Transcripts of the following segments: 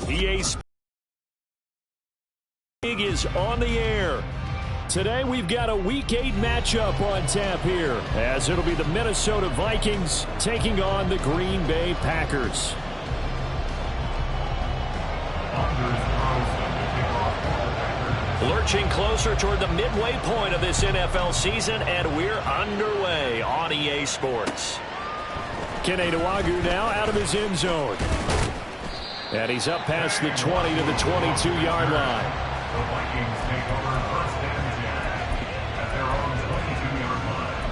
EA Sports League is on the air. Today we've got a Week 8 matchup on tap here, as it'll be the Minnesota Vikings taking on the Green Bay Packers. Lurching closer toward the midway point of this NFL season, and we're underway on EA Sports. Kene Nwangwu now out of his end zone. And he's up past the 20 to the 22-yard line. The Vikings take over first and 10 at their own 22-yard line.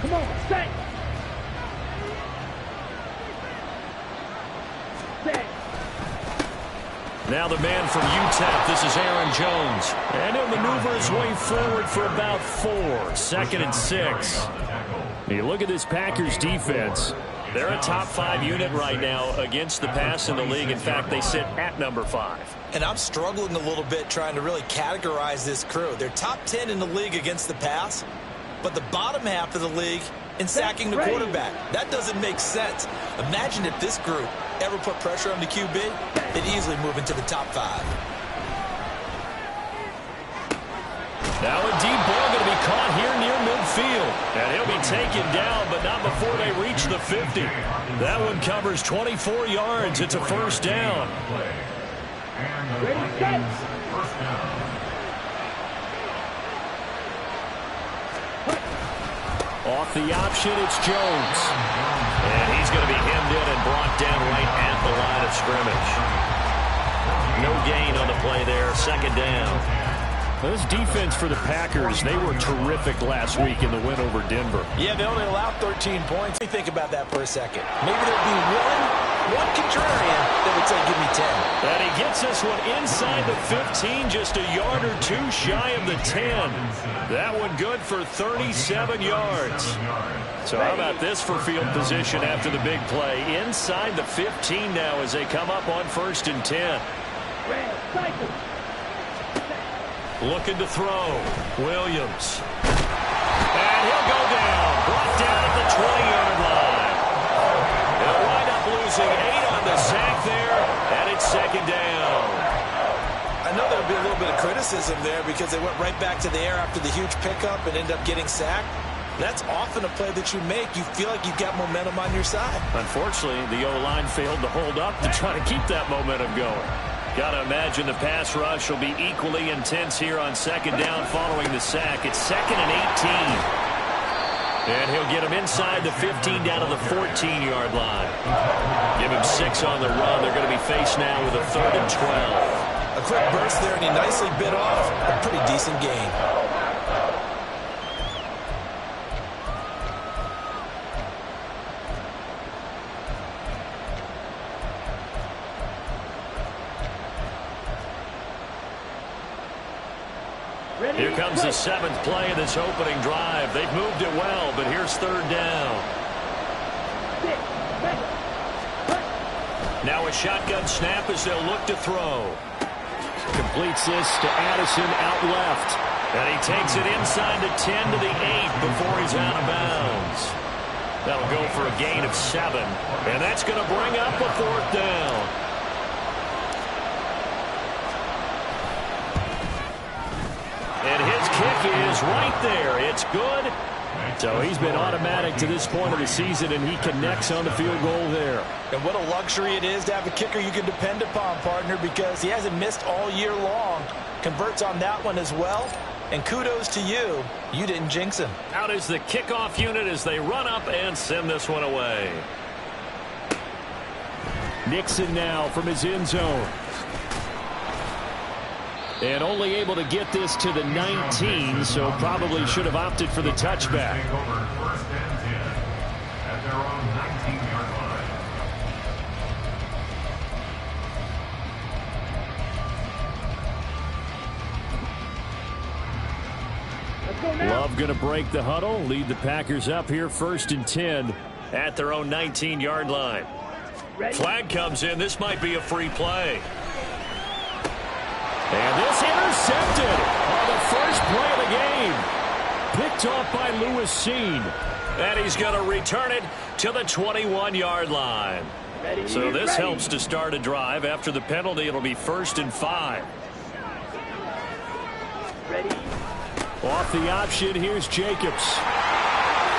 Come on, stay! Now the man from UTEP, this is Aaron Jones. And he'll maneuver his way forward for about 4. 2nd and 6. You look at this Packers defense. They're a top 5 unit right now against the pass in the league. In fact, they sit at number 5. And I'm struggling a little bit trying to really categorize this crew. They're top 10 in the league against the pass, but the bottom half of the league in sacking the quarterback. That doesn't make sense. Imagine if this group ever put pressure on the QB, they'd easily move into the top 5. Now a deep ball going to be caught here near midfield. And he'll be taken down, but not before they reach the 50. That one covers 24 yards. It's a first down. Ready, set. First down. Off the option, it's Jones. And he's going to be hemmed in and brought down right at the line of scrimmage. No gain on the play there. 2nd down. This defense for the Packers, they were terrific last week in the win over Denver. Yeah, they only allowed 13 points. Let me think about that for a second. Maybe there'd be one contrarian that would say, give me 10. And he gets this one inside the 15, just a yard or 2 shy of the 10. That one good for 37 yards. So how about this for field position after the big play? Inside the 15 now as they come up on 1st and 10. Looking to throw. Williams. And he'll go down. Brought down at the 20-yard line. They'll wind up losing 8 on the sack there, and it's 2nd down. I know there'll be a little bit of criticism there because they went right back to the air after the huge pickup and end up getting sacked. That's often a play that you make. You feel like you've got momentum on your side. Unfortunately, the O-line failed to hold up to try to keep that momentum going. Got to imagine the pass rush will be equally intense here on 2nd down following the sack. It's 2nd and 18. And he'll get him inside the 15 down to the 14-yard line. Give him 6 on the run. They're going to be faced now with a 3rd and 12. A quick burst there, and he nicely bit off a pretty decent gain. Here comes the 7th play of this opening drive. They've moved it well, but here's 3rd down. Now a shotgun snap as they'll look to throw. Completes this to Addison out left. And he takes it inside the 10 to the 8 before he's out of bounds. That'll go for a gain of 7. And that's going to bring up a 4th down. And his kick is right there. It's good. So he's been automatic to this point of the season, and he connects on the field goal there. And what a luxury it is to have a kicker you can depend upon, partner, because he hasn't missed all year long. Converts on that one as well. And kudos to you. You didn't jinx him. Out is the kickoff unit as they run up and send this one away. Nixon now from his end zone. And only able to get this to the 19, so probably should have opted for the touchback. Take over 1st and 10 at their own 19-yard line. Love going to break the huddle, lead the Packers up here 1st and 10 at their own 19-yard line. Flag comes in. This might be a free play. And this intercepted on the first play of the game. Picked off by Lewis Seen. And he's going to return it to the 21-yard line. So this helps to start a drive. After the penalty, it'll be 1st and 5. Off the option, here's Jacobs.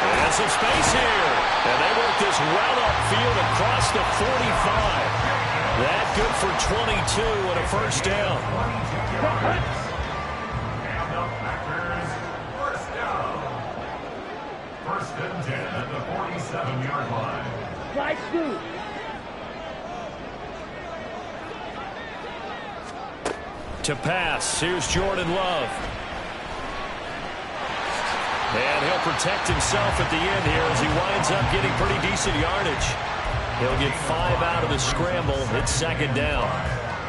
And some space here. And they work this well upfield across the 45. That good for 22 and a first down. And the Packers, first down. 1st and 10 at the 47-yard line. Slide two. To pass, here's Jordan Love. And he'll protect himself at the end here as he winds up getting pretty decent yardage. He'll get 5 out of the scramble. It's 2nd down.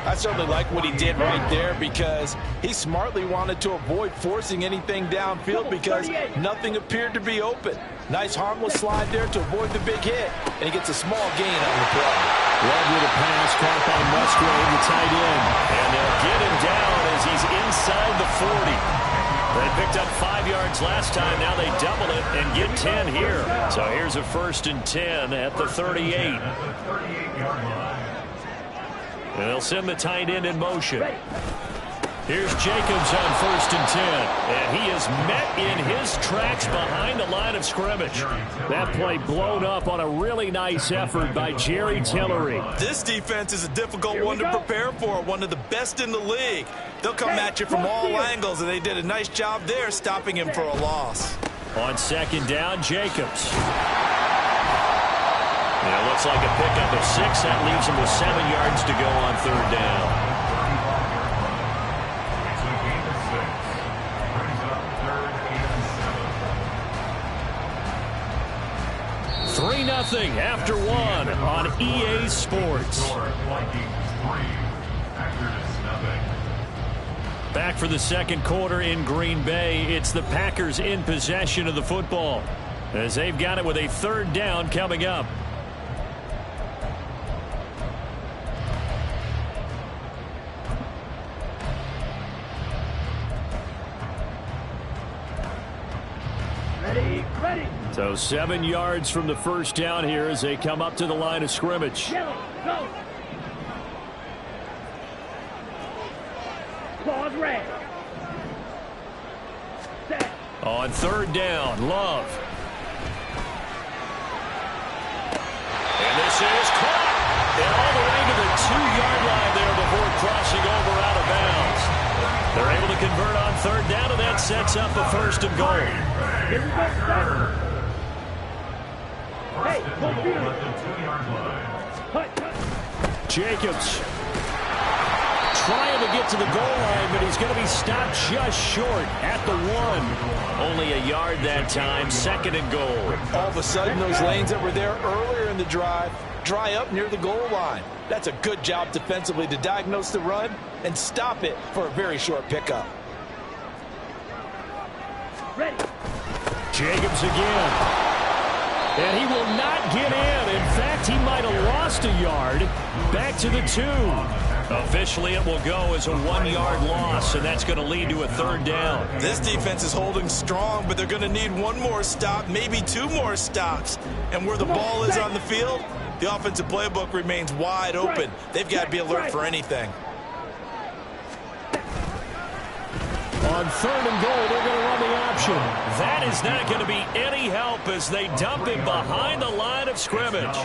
I certainly like what he did right there because he smartly wanted to avoid forcing anything downfield because nothing appeared to be open. Nice harmless slide there to avoid the big hit, and he gets a small gain on the play. Love with a pass caught by Musgrave, the tight end. And they'll get him down as he's inside the 40. They picked up 5 yards last time. Now they double it and get 10 here. So here's a 1st and 10 at the 38. And they'll send the tight end in motion. Here's Jacobs on 1st and 10. And he is met in his tracks behind the line of scrimmage. That play blown up on a really nice effort by Jerry Tillery. This defense is a difficult one to prepare for, one of the best in the league. They'll come at you from all angles, and they did a nice job there stopping him for a loss. On 2nd down, Jacobs. It looks like a pickup of 6. That leaves him with 7 yards to go on 3rd down. It's a gain of 6. Brings up 3rd and 7. 3-0 after 1 on EA Sports. Vikings 3, Packers 0. Back for the 2nd quarter in Green Bay. It's the Packers in possession of the football as they've got it with a 3rd down coming up. Ready. So 7 yards from the 1st down here as they come up to the line of scrimmage. Yellow, go. Claws red. Set. On 3rd down, Love. And this is caught. And all the way to the 2-yard line there before crossing over out of bounds. They're able to convert on 3rd down, and that sets up a 1st and goal. Here we go, set. Hey, At go the field. 2-yard line. Hut. Jacobs trying to get to the goal line, but he's going to be stopped just short at the 1. Only a yard that time, 2nd and goal. All of a sudden, those lanes that were there earlier in the drive dry up near the goal line. That's a good job defensively to diagnose the run and stop it for a very short pickup. Ready. Jacobs again. And he will not get in. In fact, he might have lost a yard. Back to the 2. Officially, it will go as a 1-yard loss, and that's going to lead to a 3rd down. This defense is holding strong, but they're going to need 1 more stop, maybe 2 more stops. And where the ball is on the field, the offensive playbook remains wide open. They've got to be alert for anything. On 3rd and goal, they're going to run the option. That is not going to be any help as they dump him behind the line of scrimmage.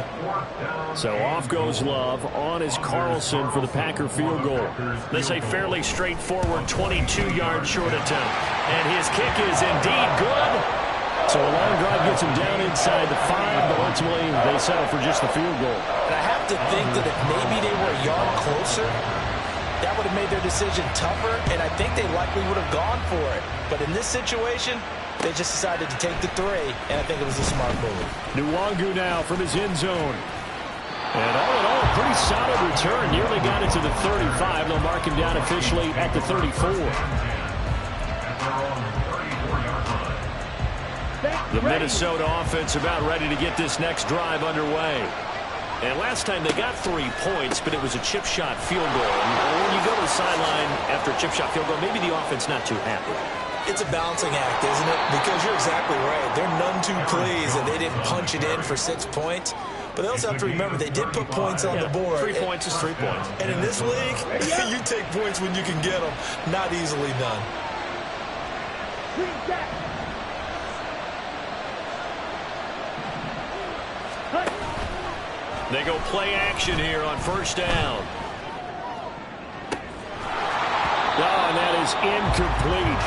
So off goes Love. On is Carlson for the Packer field goal. This is a fairly straightforward 22-yard short attempt. And his kick is indeed good. So a long drive gets him down inside the 5, but ultimately they settle for just the field goal. And I have to think that if maybe they were a yard closer, that would have made their decision tougher, and I think they likely would have gone for it. But in this situation, they just decided to take the 3, and I think it was a smart move. Nwangu now from his end zone. And all in all, a pretty solid return. Nearly got it to the 35. They'll mark him down officially at the 34. The Minnesota offense about ready to get this next drive underway. And last time they got 3 points, but it was a chip shot field goal. And when you go to the sideline after a chip shot field goal, maybe the offense not too happy. It's a balancing act, isn't it? Because you're exactly right. They're none too pleased that they didn't punch it in for 6 points. But they also have to remember they did put points on the board. 3 points is 3 points. And in this league, you take points when you can get them. Not easily done. They go play action here on first down. Oh, and that is incomplete.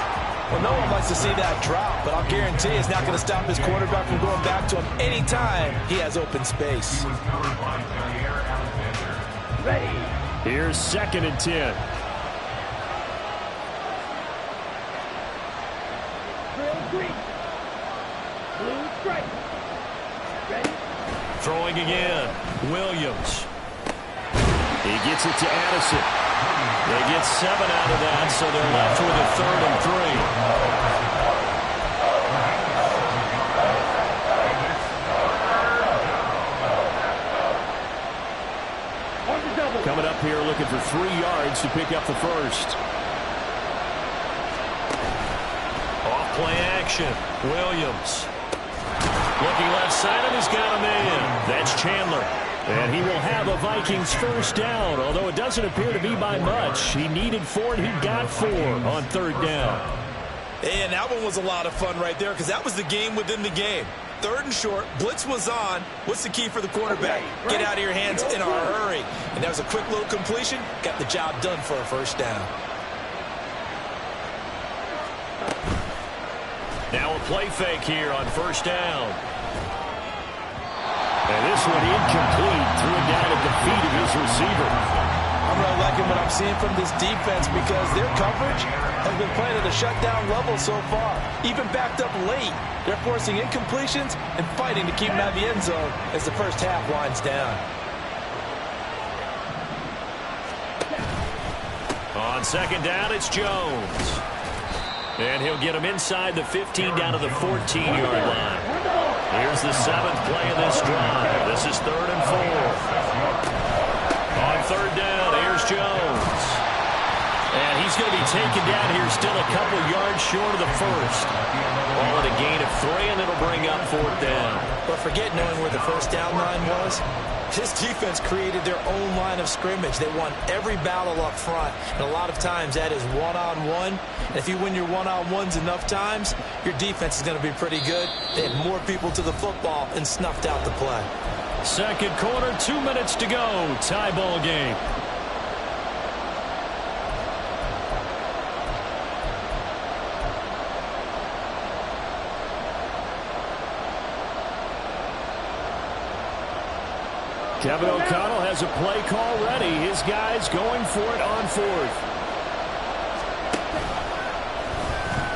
Well, no one likes to see that drop, but I'll guarantee it's not going to stop his quarterback from going back to him anytime he has open space. Ready. Here's 2nd and 10. Drill green. Blue stripe. Ready. Throwing again. Williams. He gets it to Addison. They get 7 out of that, so they're left with a 3rd and 3. Coming up here looking for 3 yards to pick up the first. Off play action. Williams. Looking left side of him, he's got a man. That's Chandler. And he will have a Vikings first down, although it doesn't appear to be by much. He needed 4, and he got 4 on 3rd down. And that one was a lot of fun right there because that was the game within the game. 3rd and short, blitz was on. What's the key for the quarterback? Get out of your hands in a hurry. And that was a quick little completion. Got the job done for a first down. Now a play fake here on first down. And this one incomplete. Threw it down at the feet of his receiver. I'm really liking what I'm seeing from this defense because their coverage has been playing at a shutdown level so far. Even backed up late. They're forcing incompletions and fighting to keep them out of the end zone as the first half winds down. On 2nd down, it's Jones. And he'll get him inside the 15 down to the 14-yard line. Here's the 7th play of this drive. This is 3rd and 4. On 3rd down, here's Jones. And he's going to be taken down here still a couple yards short of the first. Ball at a gain of 3, and it'll bring up 4th down. But forget knowing where the first down line was. This defense created their own line of scrimmage. They won every battle up front, and a lot of times that is one-on-one. And if you win your one-on-ones enough times, your defense is going to be pretty good. They had more people to the football and snuffed out the play. 2nd quarter, 2 minutes to go. Tie ball game. Kevin O'Connell has a play call ready. His guys going for it on 4th.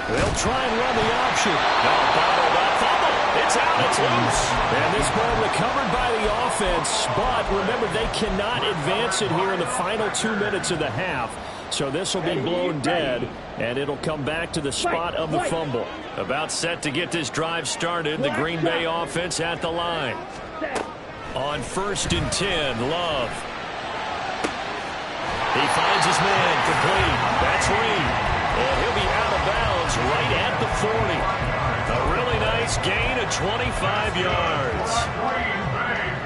They'll try and run the option. No, bottled up. It's out. It's loose. And this ball recovered by the offense. But remember, they cannot advance it here in the final 2 minutes of the half. So this will be blown dead, and it'll come back to the spot of the fumble. About set to get this drive started. The Green Bay offense at the line. On 1st and 10, Love. He finds his man, complete. That's Reed. And he'll be out of bounds right at the 40. A really nice gain of 25 yards.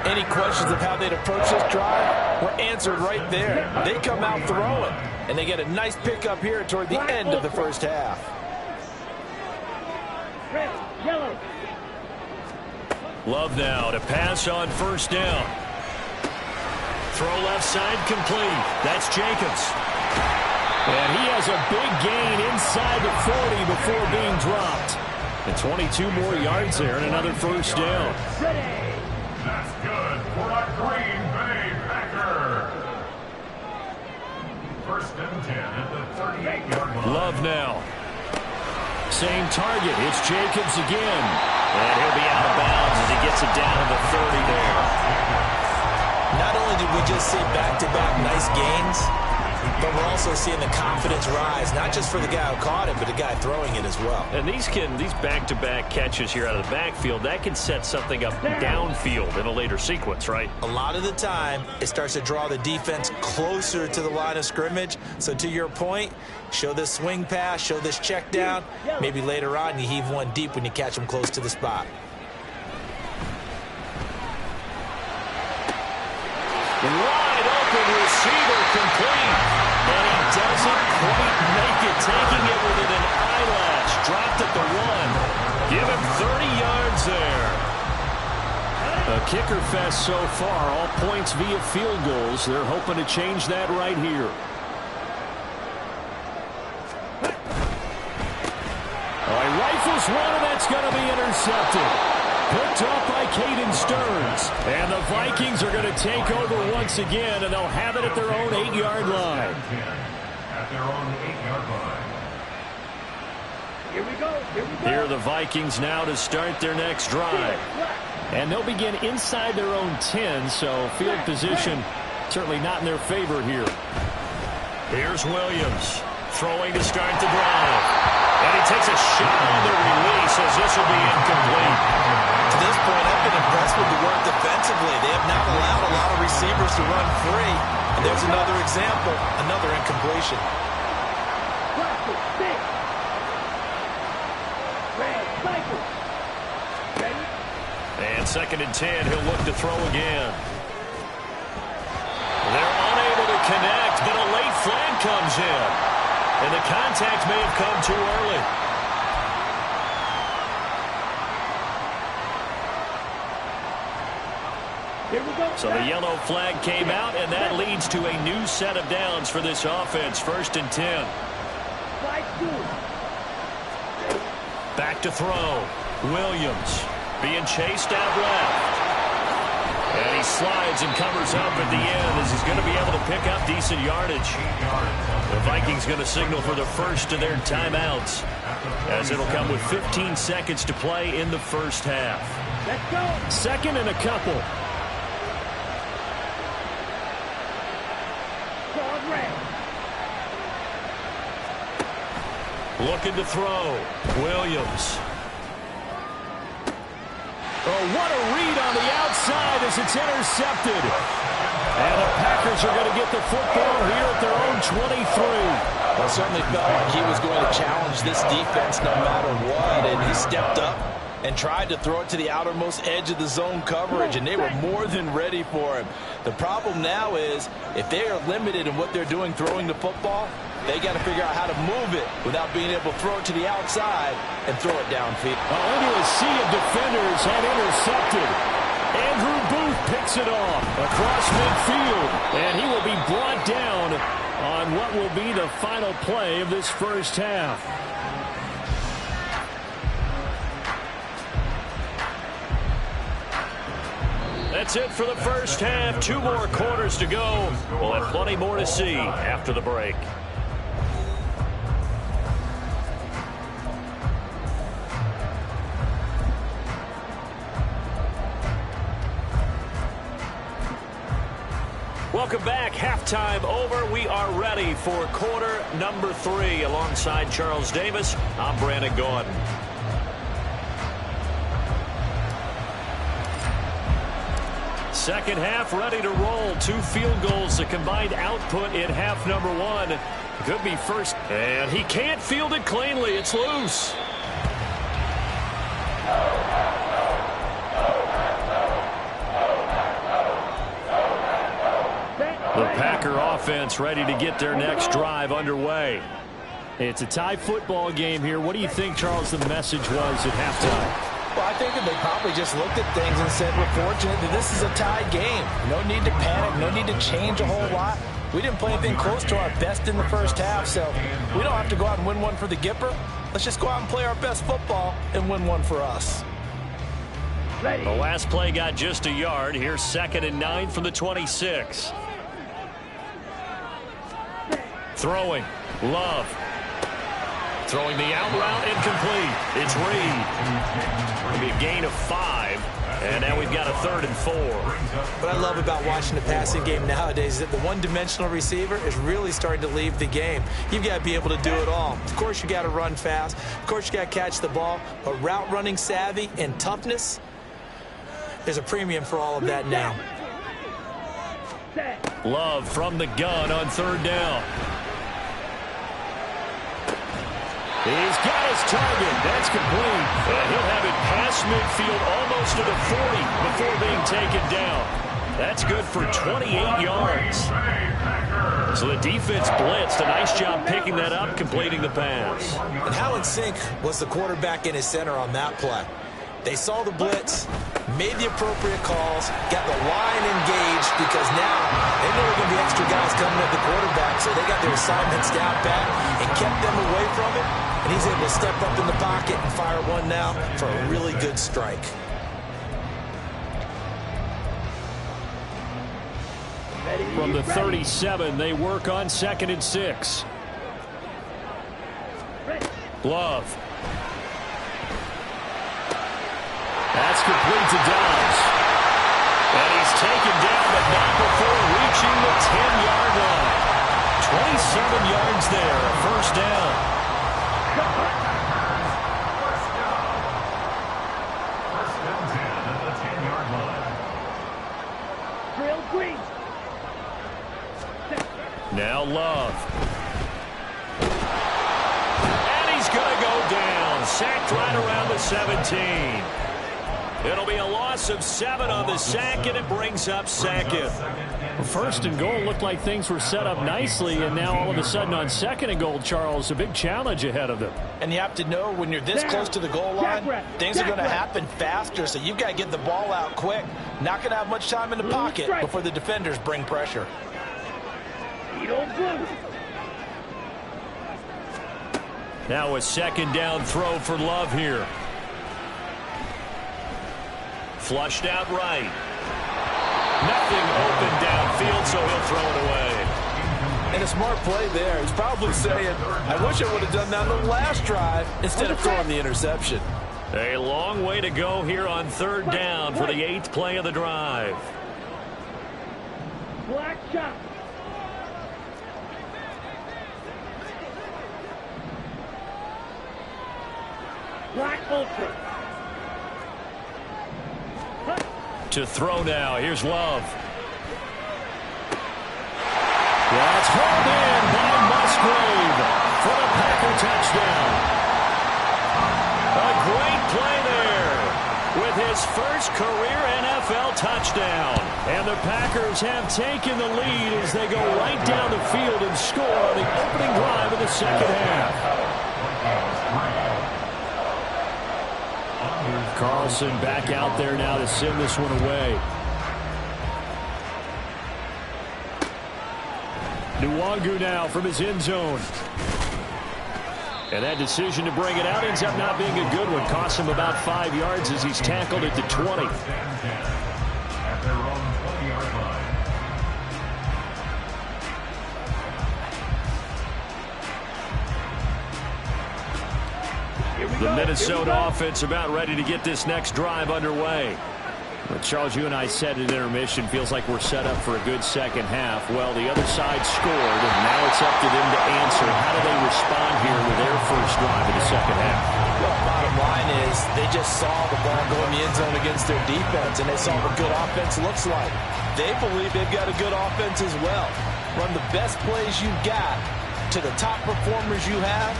Any questions of how they'd approach this drive were answered right there. They come out throwing, and they get a nice pickup here toward the end of the first half. Red, yellow. Love now to pass on 1st down. Throw left side complete. That's Jacobs. And he has a big gain inside the 40 before being dropped. And 22 more yards there and another first down. That's good for a Green Bay Packer. 1st and 10 at the 38-yard line. Love now. Same target. It's Jacobs again. And he'll be out of bounds as he gets it down to the 30 there. Not only did we just see back-to-back nice gains, but we're also seeing the confidence rise, not just for the guy who caught it, but the guy throwing it as well. And these back-to-back catches here out of the backfield, that can set something up downfield in a later sequence, right? A lot of the time, it starts to draw the defense closer to the line of scrimmage. So to your point, show this swing pass, show this check down. Maybe later on you heave one deep when you catch them close to the spot. Wide open receiver complete. But he doesn't quite make it. Taking it within an eyelash. Dropped at the 1. Give him 30 yards there. A kicker fest so far. All points via field goals. They're hoping to change that right here. Oh, he rifles one, and that's going to be intercepted. Picked off by Caden Stearns. And the Vikings are going to take over once again, and they'll have it at their own 8-yard line. At their own 8-yard line. Here we go. Here we go. Here are the Vikings now to start their next drive. And they'll begin inside their own 10, so field position certainly not in their favor here. Here's Williams throwing to start the drive. And he takes a shot on the release as this will be incomplete. To this point, I've been impressed with the work defensively. They have not allowed a lot of receivers to run free. And there's another example, another incompletion. And 2nd and 10, he'll look to throw again. They're unable to connect, but a late flag comes in. And the contact may have come too early. Here we go. So the yellow flag came out, and that leads to a new set of downs for this offense. 1st and 10. Back to throw. Williams being chased out left. And he slides and covers up at the end as he's going to be able to pick up decent yardage. The Vikings going to signal for the first of their timeouts, as it'll come with 15 seconds to play in the first half. Let's go. 2nd and a couple. Looking to throw. Williams. Oh, what a read on the outside as it's intercepted. And the Packers are going to get the football here at their own 23. Well, it certainly felt like he was going to challenge this defense no matter what, and he stepped up and tried to throw it to the outermost edge of the zone coverage, and they were more than ready for him. The problem now is if they are limited in what they're doing throwing the football, they got to figure out how to move it without being able to throw it to the outside and throw it downfield. Under a sea of defenders had intercepted. Andrew Booth picks it off across midfield, and he will be brought down on what will be the final play of this first half. That's it for the first half. 2 more quarters to go. We'll have plenty more to see after the break. Welcome back. Halftime over. We are ready for quarter number 3. Alongside Charles Davis, I'm Brandon Gaudin. Second half ready to roll. 2 field goals. The combined output in half number 1. Could be first. And he can't field it cleanly. It's loose. The Packer offense ready to get their next drive underway. It's a tie football game here. What do you think, Charles, the message was at halftime? Well, I think that they probably just looked at things and said, we're fortunate that this is a tie game. No need to panic, no need to change a whole lot. We didn't play anything close to our best in the first half, so we don't have to go out and win one for the Gipper. Let's just go out and play our best football and win one for us. The last play got just a yard. Here's 2nd and 9 from the 26. Throwing. Love. Throwing the out route incomplete. It's Reed. It'll be a gain of 5. And now we've got a 3rd and 4. What I love about watching the passing game nowadays is that the one-dimensional receiver is really starting to leave the game. You've got to be able to do it all. Of course, you got to run fast. Of course, you got to catch the ball. But route running savvy and toughness, there's a premium for all of that now. Love from the gun on 3rd down. He's got his target. That's complete. And he'll have it past midfield almost to the 40 before being taken down. That's good for 28 yards. So the defense blitzed. A nice job picking that up, completing the pass. And how in sync was the quarterback in his center on that play? They saw the blitz, made the appropriate calls, got the line engaged because now they know there are going to be extra guys coming at the quarterback, so they got their assignments down pat and kept them away from it. And he's able to step up in the pocket and fire one now for a really good strike. From the 37, they work on 2nd and 6. Love. That's complete to Dobbs. And he's taken down, but not before reaching the 10-yard line. 27 yards there, a 1st down. First and 10 at the 10-yard line. Drill green. Now Love. And he's going to go down. Sacked right around the 17. It'll be a loss of 7 on the sack, and it brings up 2nd. 1st and goal looked like things were set up nicely, and now all of a sudden on 2nd and goal, Charles, a big challenge ahead of them. And you have to know when you're this close to the goal line, things are going to happen faster, so you've got to get the ball out quick. Not going to have much time in the pocket before the defenders bring pressure. Now a 2nd down throw for Love here. Flushed out right. Nothing open downfield, so he'll throw it away. And a smart play there. He's probably saying, I wish I would have done that on the last drive instead of throwing the interception. A long way to go here on 3rd down for the 8th play of the drive. Black shot. Black ultra. To throw now. Here's Love. That's hauled in by Musgrave for the Packer touchdown. A great play there with his first career NFL touchdown. And the Packers have taken the lead as they go right down the field and score on the opening drive of the 2nd half. Carlson back out there now to send this one away. Nwangu now from his end zone. And that decision to bring it out ends up not being a good one. Costs him about 5 yards as he's tackled at the 20. At their own 20-yard line. The Minnesota offense about ready to get this next drive underway. But Charles, you and I said at intermission, feels like we're set up for a good 2nd half. Well, the other side scored, and now it's up to them to answer. How do they respond here with their first drive of the 2nd half? Well, bottom line is they just saw the ball go in the end zone against their defense, and they saw what good offense looks like. They believe they've got a good offense as well. Run the best plays you've got to the top performers you have,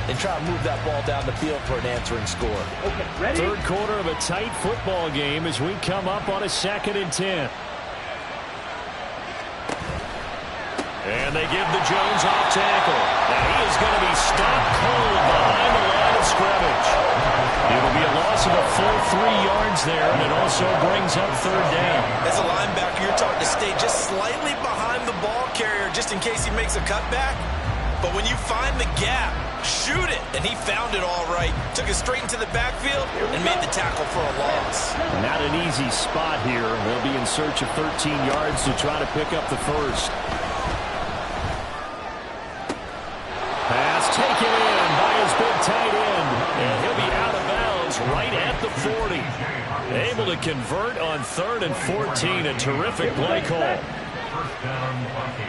and try to move that ball down the field for an answering score. Okay, ready? 3rd quarter of a tight football game as we come up on a 2nd and 10. And they give the Jones off tackle. And he is going to be stopped cold behind the line of scrimmage. It'll be a loss of a full 3 yards there, and it also brings up 3rd down. As a linebacker, you're taught to stay just slightly behind the ball carrier just in case he makes a cutback. But when you find the gap, shoot it. And he found it all right. Took it straight into the backfield and made the tackle for a loss. Not an easy spot here. They'll be in search of 13 yards to try to pick up the first. Pass taken in by his big tight end. And he'll be out of bounds right at the 40. Able to convert on 3rd and 14. A terrific play call. First down, Monty.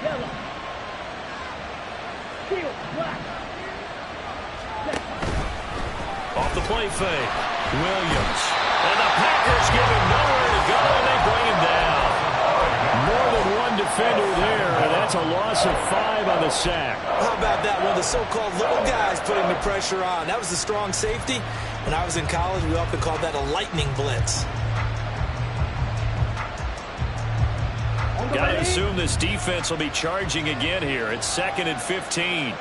Yellow. Field, black. Off the play fake. Williams. And the Packers give him nowhere to go, and they bring him down. More than one defender there, and that's a loss of 5 on the sack. How about that? One of the so-called little guys putting the pressure on. That was the strong safety. When I was in college, we often called that a lightning blitz. Got to assume this defense will be charging again here. It's 2nd and 15.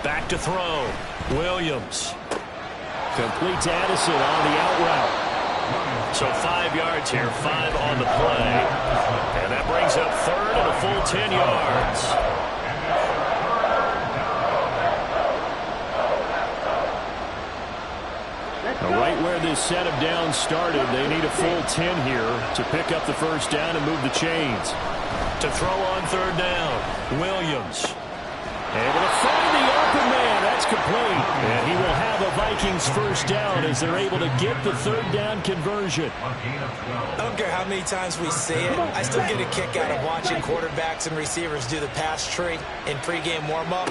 Back to throw. Williams. Complete to Addison on the out route. So 5 yards here, 5 on the play. And that brings up 3rd and a full 10 yards. Right where this set of downs started, they need a full 10 here to pick up the first down and move the chains. To throw on 3rd down, Williams. Able to find the open man. That's complete. And he will have a Vikings first down as they're able to get the 3rd down conversion. I don't care how many times we say it, I still get a kick out of watching quarterbacks and receivers do the pass tree in pregame warm-up.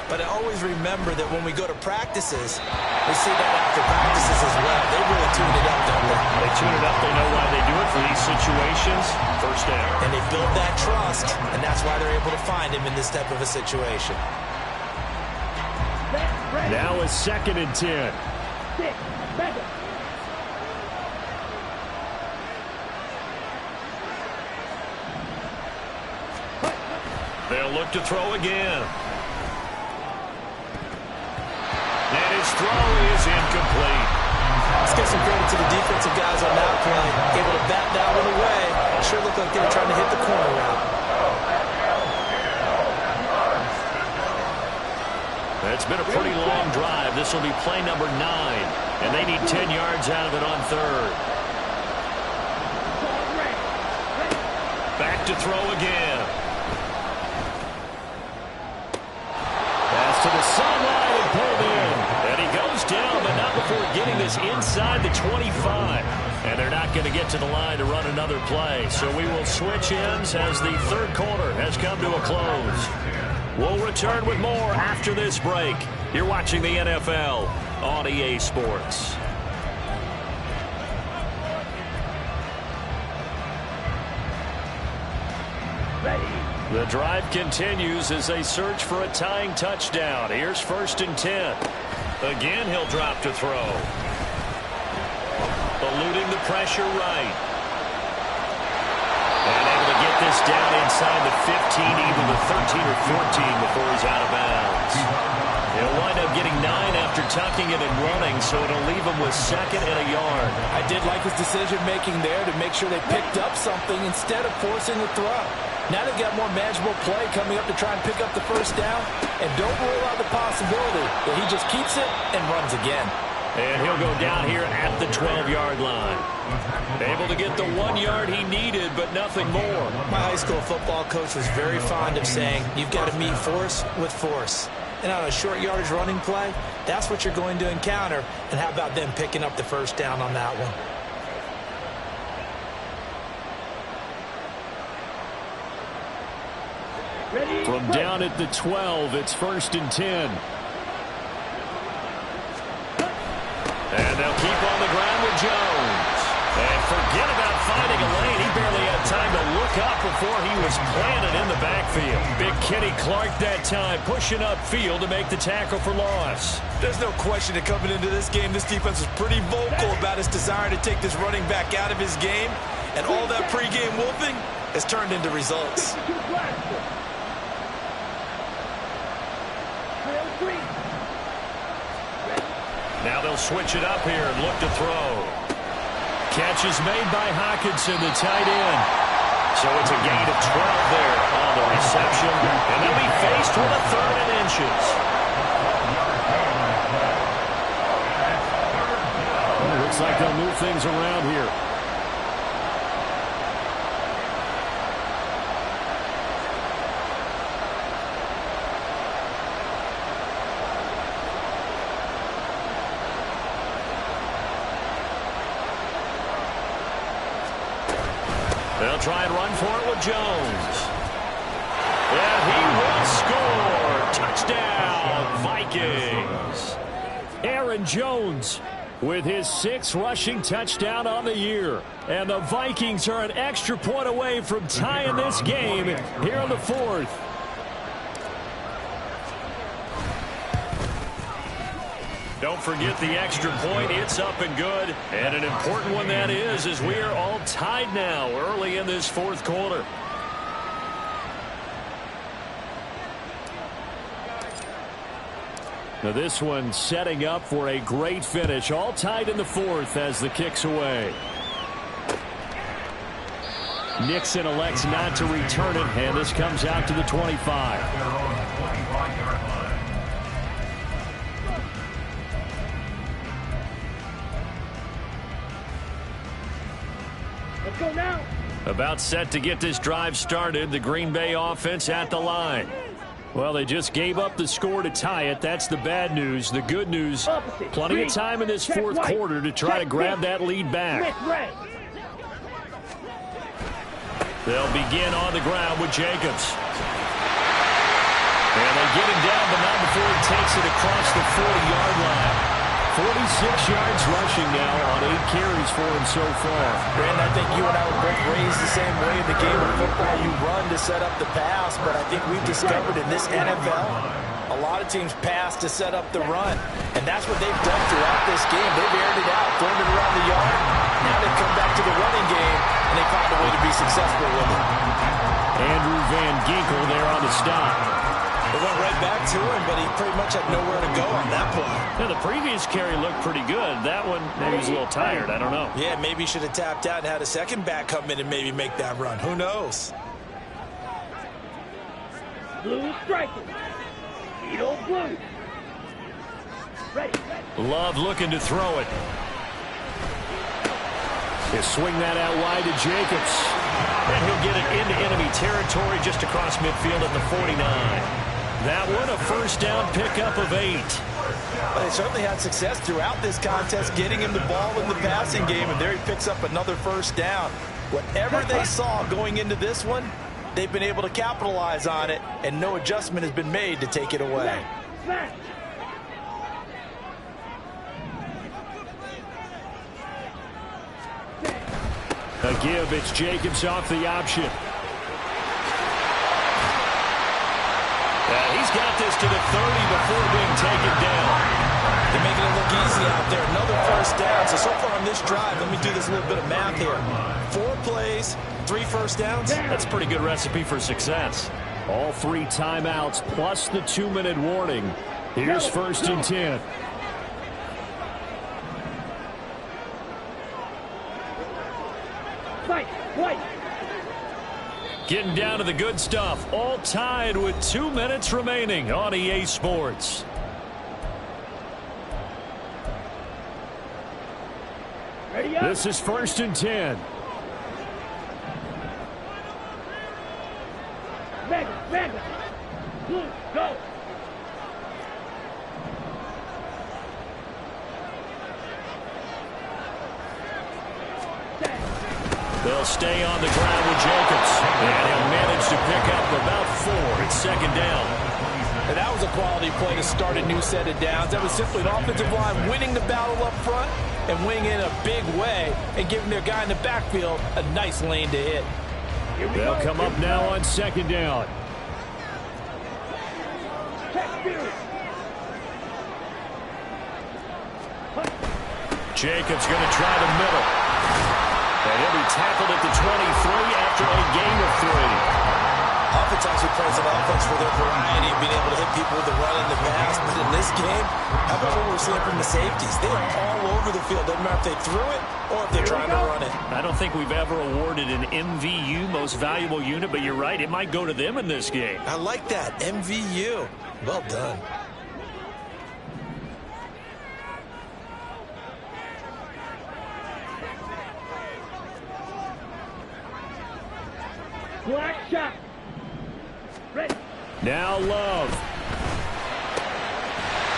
But I always remember that when we go to practices, we see that after practices as well. They really tune it up, don't they? They tune it up. They know why they do it for these situations. First down. And they build that trust, and that's why they're able to find him in this type of a situation. Now a 2nd and 10. They'll look to throw again. And his throw is incomplete. Let's give some credit to the defensive guys on that play. Able to bat that one away. It sure looked like they were trying to hit the corner route. It's been a pretty long drive. This will be play number 9. And they need 10 yards out of it on 3rd. Back to throw again. Pass to the sideline and pulled in. And he goes down, but not before getting this inside the 25. And they're not going to get to the line to run another play. So we will switch ends as the 3rd quarter has come to a close. We'll return with more after this break. You're watching the NFL on EA Sports. The drive continues as they search for a tying touchdown. Here's 1st and 10. Again, he'll drop to throw. Eluding the pressure right. And able to get this down inside the 15, even the 13 or 14 before he's out of bounds. He'll wind up getting 9 after tucking it and running, so it'll leave him with 2nd and a yard. I did like his decision-making there to make sure they picked up something instead of forcing the throw. Now they've got more manageable play coming up to try and pick up the first down, and don't rule out the possibility that he just keeps it and runs again. And he'll go down here at the 12-yard line. Able to get the 1 yard he needed, but nothing more. My high school football coach was very fond of saying, you've got to meet force with force. And on a short yardage running play, that's what you're going to encounter. And how about them picking up the first down on that one? From down at the 12, it's 1st and 10. And they'll keep on the ground with Jones. And forget about finding a lane. He barely had time to look up before he was planted in the backfield. Big Kenny Clark that time, pushing upfield to make the tackle for loss. There's no question that coming into this game, this defense was pretty vocal about its desire to take this running back out of his game. And all that pregame wolfing has turned into results. Now they'll switch it up here and look to throw. Catch is made by Hockenson, the tight end. So it's a gain of 12 there on the reception. And they'll be faced with a 3rd and inches. Well, looks like they'll move things around here. They'll try and run for it with Jones. And he will score. Touchdown, Vikings. Aaron Jones with his 6th rushing touchdown on the year. And the Vikings are an extra point away from tying this game here in the 4th. Don't forget the extra point. It's up and good. And an important one that is, as we are all tied now early in this 4th quarter. Now this one setting up for a great finish. All tied in the 4th as the kick's away. Nixon elects not to return it, and this comes out to the 25. Let's go now. About set to get this drive started. The Green Bay offense at the line. Well, they just gave up the score to tie it. That's the bad news. The good news, plenty of time in this 4th quarter to try to grab that lead back. They'll begin on the ground with Jacobs. And they get him down, but not before he takes it across the 40-yard line. 46 yards rushing now on 8 carries for him so far. Brandon, I think you and I were both raised the same way. In the game of football, you run to set up the pass, but I think we've discovered in this NFL, a lot of teams pass to set up the run, and that's what they've done throughout this game. They've aired it out, thrown it around the yard. Now they've come back to the running game, and they found a way to be successful with it. Andrew Van Ginkel there on the stop. It went right back to him, but he pretty much had nowhere to go on that play. Yeah, the previous carry looked pretty good. That one, maybe he's a little tired. I don't know. Yeah, maybe he should have tapped out and had a second back come in and maybe make that run. Who knows? Blue striking. Edo blue. Ready. Love looking to throw it. He'll swing that out wide to Jacobs. And he'll get it into enemy territory just across midfield at the 49. That one, a first down pickup of 8. Well, they certainly had success throughout this contest, getting him the ball in the passing game, and there he picks up another first down. Whatever they saw going into this one, they've been able to capitalize on it, and no adjustment has been made to take it away. A give, it's Jacobs off the option. He's got this to the 30 before being taken down. They're making it look easy out there. Another first down. So far on this drive, let me do this little bit of math here. 4 plays, 3 first downs. That's a pretty good recipe for success. All 3 timeouts plus the 2-minute warning. Here's 1st and 10. Getting down to the good stuff. All tied with 2 minutes remaining on EA Sports. This is 1st and 10. Mega. Blue, go. They'll stay on the ground with Jacobs. And he'll manage to pick up about 4. It's 2nd down. And that was a quality play to start a new set of downs. That was simply an offensive line winning the battle up front and winning in a big way and giving their guy in the backfield a nice lane to hit. They'll come up now on 2nd down. Jacobs going to try the middle. And he'll be tackled at the 23 after a gain of 3. Oftentimes we praise an offense for their variety of being able to hit people with the run and the pass. But in this game, how about what we're seeing from the safeties? They are all over the field. Doesn't matter if they threw it or if they're trying to run it. I don't think we've ever awarded an MVU, most valuable unit, but you're right. It might go to them in this game. I like that. MVU. Well done. Black shot. Ready. Now Love.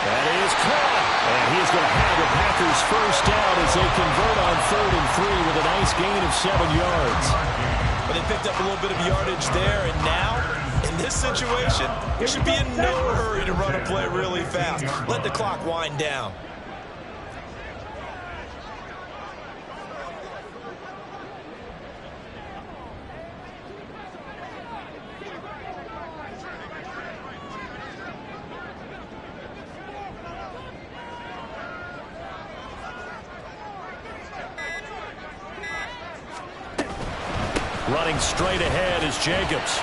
That is caught. And he's going to have the Packers first down as they convert on 3rd and 3 with a nice gain of 7 yards. But they picked up a little bit of yardage there, and now, in this situation, you should be in no hurry to run a play really fast. Let the clock wind down. Running straight ahead is Jacobs.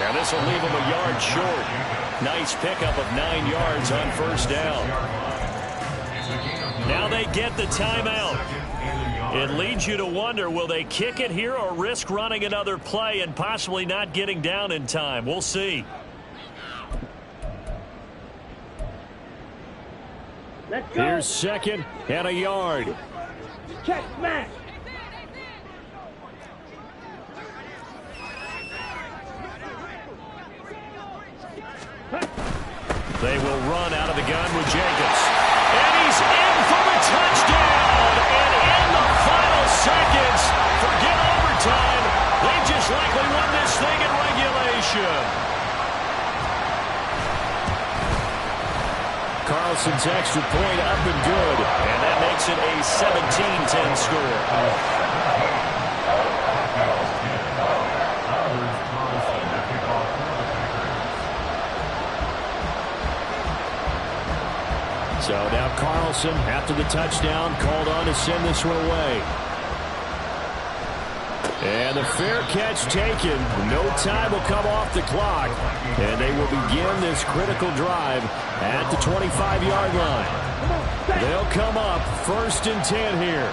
And this will leave him a yard short. Nice pickup of 9 yards on first down. Now they get the timeout. It leads you to wonder, will they kick it here or risk running another play and possibly not getting down in time? We'll see. Let's go. Here's second and a yard. Check, smash. They will run out of the gun with Jacobs. And he's in for a touchdown. And in the final seconds, forget overtime. They just likely won this thing in regulation. Carlson's extra point up and good. And that makes it a 17-10 score. So now Carlson, after the touchdown, called on to send this one away. And the fair catch taken. No time will come off the clock. And they will begin this critical drive at the 25-yard line. They'll come up 1st and 10 here.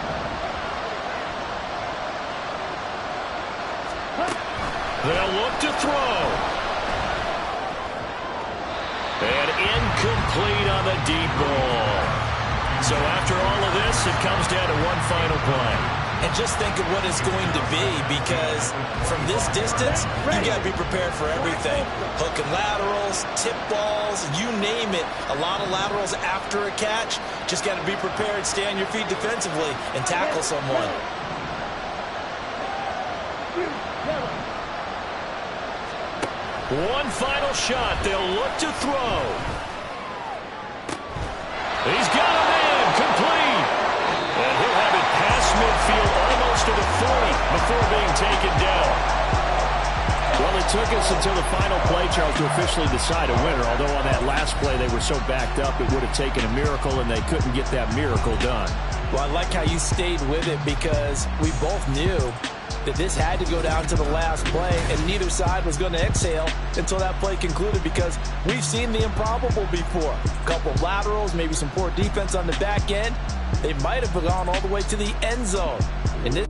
They'll look to throw. And incomplete on the deep ball. So after all of this, it comes down to one final play. And just think of what it's going to be, because from this distance, you got to be prepared for everything. Hook and laterals, tip balls, you name it. A lot of laterals after a catch. Just got to be prepared, stay on your feet defensively, and tackle someone. One final shot. They'll look to throw. He's got a man. Complete. And he'll have it past midfield almost to the 40 before being taken down. Well, it took us until the final play, Charles, to officially decide a winner. Although on that last play they were so backed up it would have taken a miracle, and they couldn't get that miracle done. Well, I like how you stayed with it, because we both knew that this had to go down to the last play, and neither side was going to exhale until that play concluded, because we've seen the improbable before. A couple of laterals, maybe some poor defense on the back end. They might have gone all the way to the end zone. And this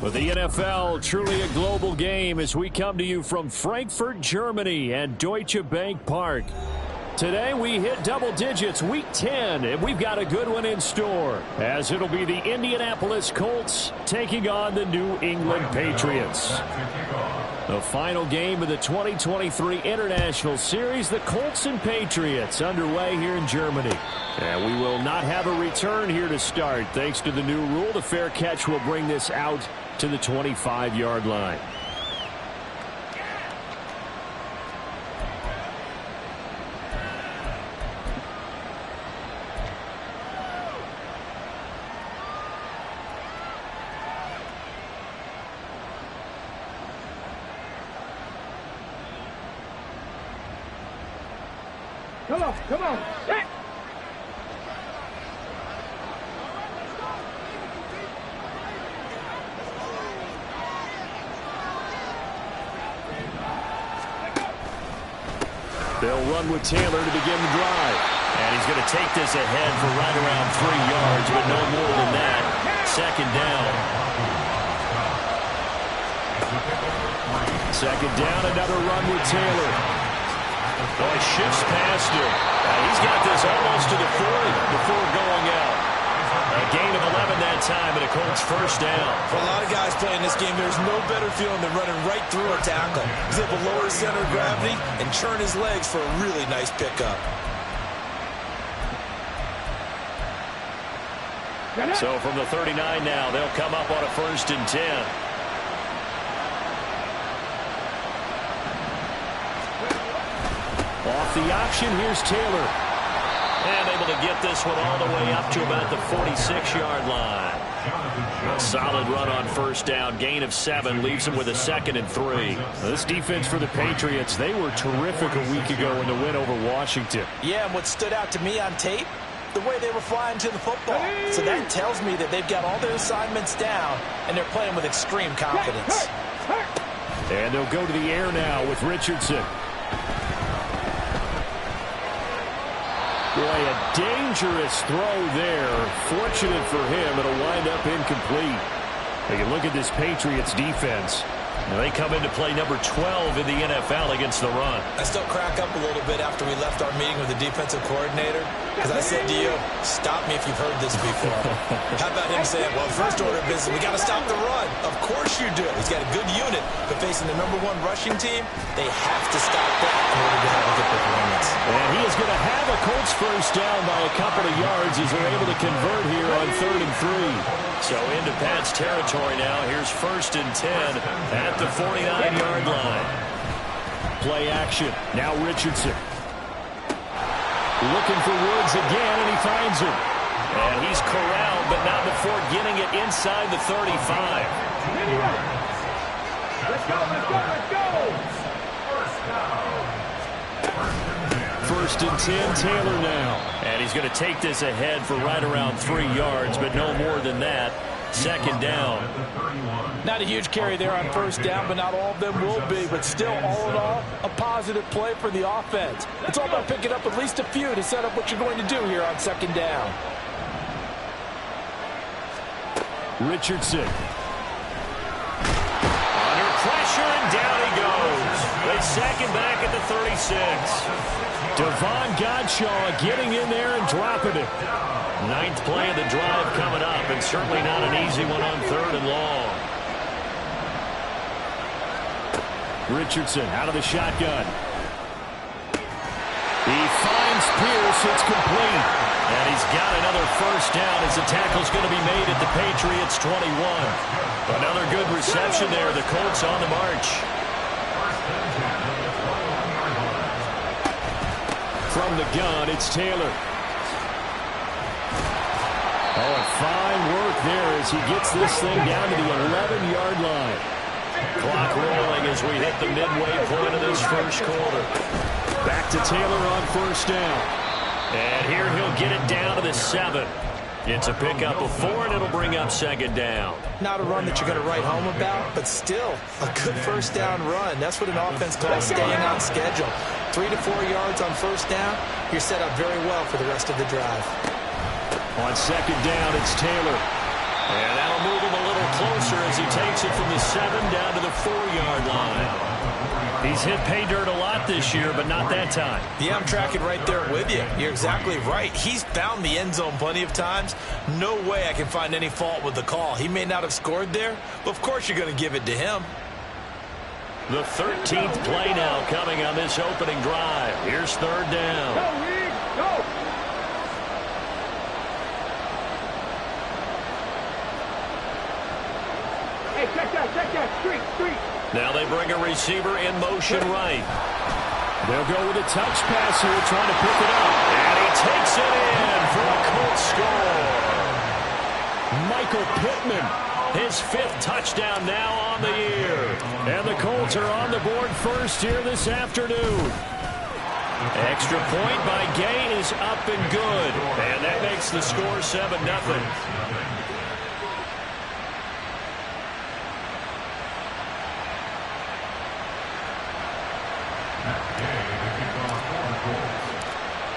Well, the NFL, truly a global game as we come to you from Frankfurt, Germany and Deutsche Bank Park. Today we hit double digits, week 10, and we've got a good one in store, as it'll be the Indianapolis Colts taking on the New England Patriots. The final game of the 2023 International Series, the Colts and Patriots underway here in Germany. And we will not have a return here to start. Thanks to the new rule, the fair catch will bring this out to the 25-yard line. Come on, set! They'll run with Taylor to begin the drive. And he's going to take this ahead for right around 3 yards, but no more than that. Second down. Second down, another run with Taylor. Boy, shifts past him. He's got this almost to the 40 before going out. A gain of 11 that time, and a Colts first down. For a lot of guys playing this game, there's no better feeling than running right through a tackle. He's able to lower his center of gravity and churn his legs for a really nice pickup. So from the 39 now, they'll come up on a 1st and 10. Off the option, here's Taylor. And able to get this one all the way up to about the 46-yard line. A solid run on first down. Gain of 7 leaves him with a 2nd and 3. This defense for the Patriots, they were terrific a week ago in the win over Washington. Yeah, and what stood out to me on tape, the way they were flying to the football. So that tells me that they've got all their assignments down, and they're playing with extreme confidence. And they'll go to the air now with Richardson. Boy, a dangerous throw there. Fortunate for him, it'll wind up incomplete. Take a look at this Patriots defense. Now they come into play number 12 in the NFL against the run. I still crack up a little bit after we left our meeting with the defensive coordinator, because I said to you, stop me if you've heard this before. How about him saying, well, first order of business, we got to stop the run. Of course you do. He's got a good unit, but facing the #1 rushing team, they have to stop that in order to have a good performance. And he is going to have a Colts first down by a couple of yards as they're able to convert here on 3rd and 3. So into Pat's territory now. Here's 1st and 10 at the 49-yard line. Play action. Now Richardson. Looking for Woods again, and he finds him. And he's corralled, but not before getting it inside the 35. Let's go, let's go, let's go! First and 10, Taylor now. And he's going to take this ahead for right around 3 yards, but no more than that. Second down. Not a huge carry there on first down, but not all of them will be. But still, all in all, a positive play for the offense. It's all about picking up at least a few to set up what you're going to do here on second down. Richardson. Under pressure, and down he goes. They sack him back at the 36. Devon Godshaw getting in there and dropping it. 9th play of the drive coming up, and certainly not an easy one on 3rd and long. Richardson out of the shotgun. He finds Pierce. It's complete. And he's got another first down as the tackle's going to be made at the Patriots' 21. Another good reception there. The Colts on the march. From the gun, it's Taylor. Oh, and fine work there as he gets this thing down to the 11-yard line. Clock rolling as we hit the midway point of this first quarter. Back to Taylor on first down. And here he'll get it down to the 7. It's a pickup of 4, and it'll bring up second down. Not a run that you're going to write home about, but still a good first down run. That's what an offense calls staying on schedule. 3 to 4 yards on first down, you're set up very well for the rest of the drive. On second down, it's Taylor. And that'll move him a little closer as he takes it from the 7 down to the 4-yard line. He's hit pay dirt a lot this year, but not that time. Yeah, I'm tracking right there with you. You're exactly right. He's found the end zone plenty of times. No way I can find any fault with the call. He may not have scored there, but of course you're going to give it to him. The 13th play now coming on this opening drive. Here's 3rd down. Go, Reed, go! Hey, check that, street. Now they bring a receiver in motion right. They'll go with a touch pass here, trying to pick it up. And he takes it in for a Colts score. Michael Pittman, his 5th touchdown now on the year. And the Colts are on the board first here this afternoon. Extra point by Gay is up and good. And that makes the score 7-0.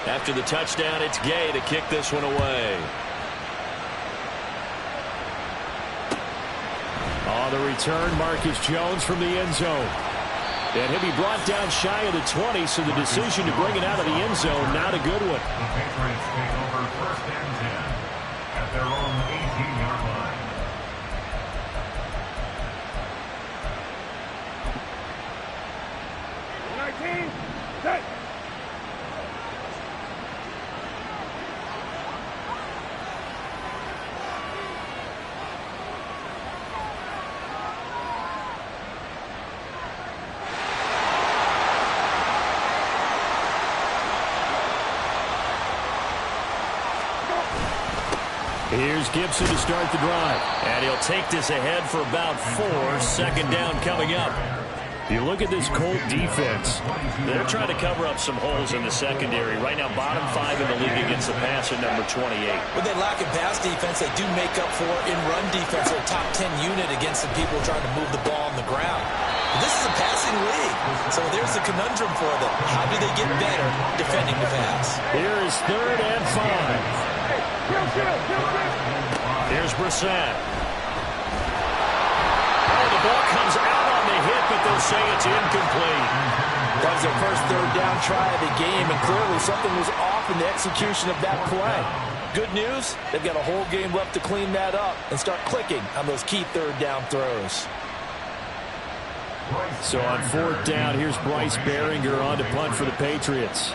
After the touchdown, it's Gay to kick this one away. On the return, Marcus Jones from the end zone. And he'll be brought down shy of the 20, so the decision to bring it out of the end zone, not a good one. The Patriots take over 1st and 10 at their own 18-yard line. Set! Here's Gibson to start the drive. And he'll take this ahead for about 4. 2nd down coming up. You look at this Colt defense. They're trying to cover up some holes in the secondary. Right now, bottom 5 in the league against the pass at number 28. When they lack in pass defense, they do make up for in run defense. They're a top 10 unit against the people trying to move the ball on the ground. But this is a passing league, so there's a conundrum for them. How do they get better defending the pass? Here is 3rd and 5. Here's Brissett. Oh, the ball comes out on the hit, but they'll say it's incomplete. That was their first 3rd down try of the game, and clearly something was off in the execution of that play. Good news, they've got a whole game left to clean that up and start clicking on those key 3rd down throws. So on 4th down, here's Bryce Behringer on to punt for the Patriots.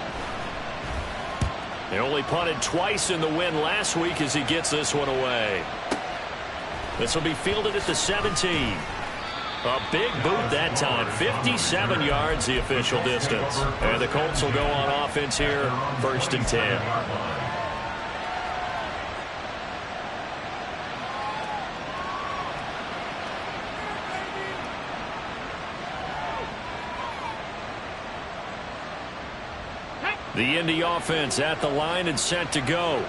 They only punted twice in the win last week as he gets this one away. This will be fielded at the 17. A big boot that time. 57 yards the official distance. And the Colts will go on offense here. 1st and 10. The Indy offense at the line and set to go.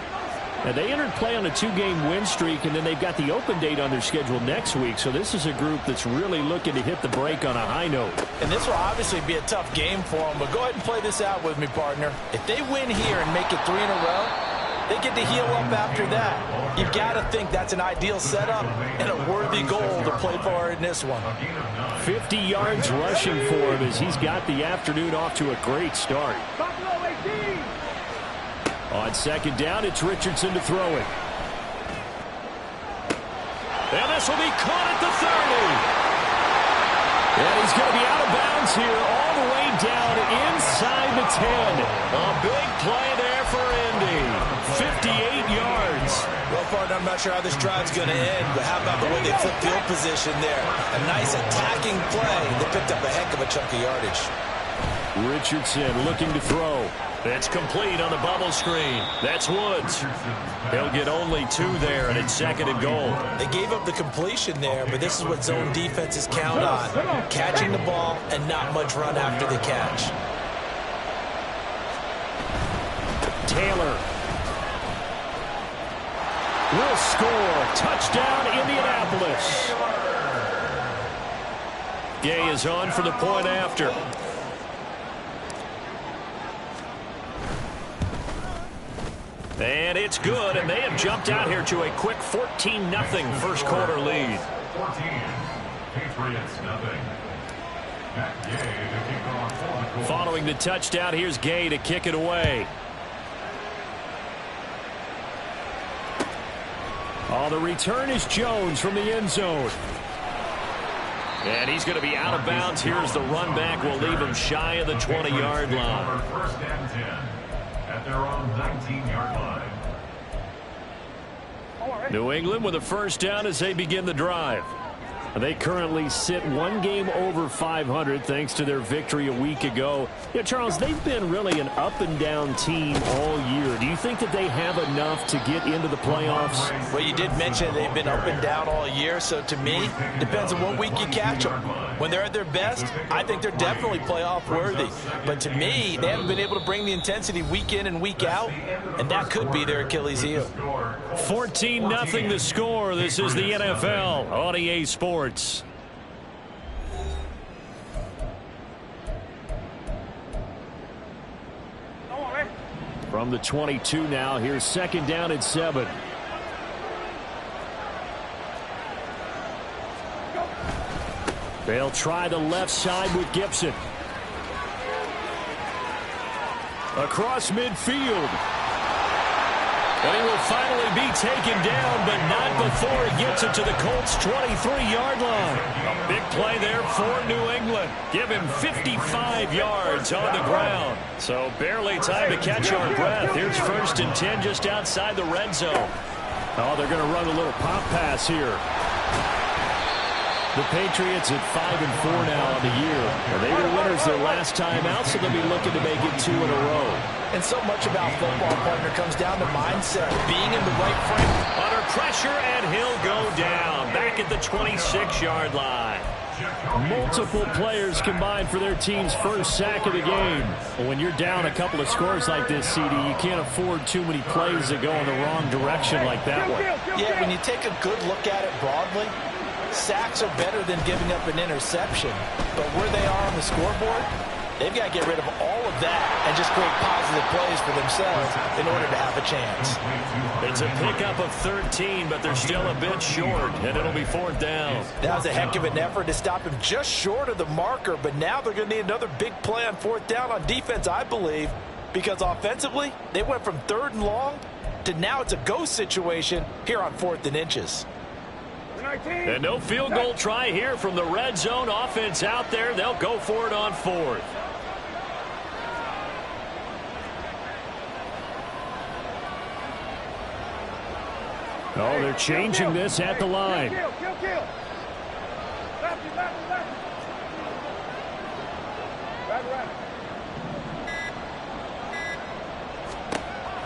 Now, they entered play on a 2-game win streak, and then they've got the open date on their schedule next week. So this is a group that's really looking to hit the break on a high note. And this will obviously be a tough game for them, but go ahead and play this out with me, partner. If they win here and make it 3 in a row, they get to heal up after that. You've got to think that's an ideal setup and a worthy goal to play for in this one. 50 yards rushing for him as he's got the afternoon off to a great start. On 2nd down, it's Richardson to throw it. And this will be caught at the 30. And he's going to be out of bounds here all the way down inside the 10. A big play there for Indy. 58 yards. Well, partner, I'm not sure how this drive's going to end, but how about the way they flip field position there? A nice attacking play. They picked up a heck of a chunk of yardage. Richardson looking to throw. It's complete on the bubble screen. That's Woods. He'll get only 2 there, and it's 2nd and goal. They gave up the completion there, but this is what zone defenses count on. Catching the ball and not much run after the catch. Taylor will score. Touchdown, Indianapolis. Gay is on for the point after. And it's good, and they have jumped out here to a quick 14-0 first quarter lead. 14. Patriots nothing. Matt Gay to kick off for the Colts. Following the touchdown, here's Gay to kick it away. Oh, the return is Jones from the end zone. And he's going to be out of bounds. Here's the run back. Will leave him shy of the 20-yard line. First and 10 at their own 19-yard line. New England with a first down as they begin the drive. They currently sit one game over 500 thanks to their victory a week ago. Yeah, Charles, they've been really an up-and-down team all year. Do you think that they have enough to get into the playoffs? Well, you did mention they've been up and down all year, so to me, depends on what week you catch them. When they're at their best, I think they're definitely playoff worthy. But to me, they haven't been able to bring the intensity week in and week out, and that could be their Achilles heel. 14-0 the score. This is the NFL on EA Sports. From the 22 now, here's second down and 7. They'll try the left side with Gibson. Across midfield. And he will finally be taken down, but not before he gets it to the Colts' 23-yard line. A big play there for New England. Give him 55 yards on the ground. So barely time to catch our breath. Here's first and 10 just outside the red zone. Oh, they're going to run a little pop pass here. The Patriots at 5-4 now on the year. They were winners their last time out, so they'll be looking to make it 2 in a row. And so much about football, partner, comes down to mindset. Being in the right frame. Under pressure, and he'll go down. Back at the 26-yard line. Multiple players combined for their team's first sack of the game. But when you're down a couple of scores like this, CD, you can't afford too many plays that go in the wrong direction like that one. Yeah, when you take a good look at it broadly, sacks are better than giving up an interception. But where they are on the scoreboard, they've got to get rid of all of that and just create positive plays for themselves in order to have a chance. It's a pickup of 13, but they're still a bit short, and it'll be fourth down. That was a heck of an effort to stop him just short of the marker, but now they're going to need another big play on fourth down on defense, I believe, because offensively, they went from 3rd and long to now it's a go situation here on 4th and inches. And no field goal try here from the red zone. Offense out there. They'll go for it on 4th. Oh, they're changing this at the line.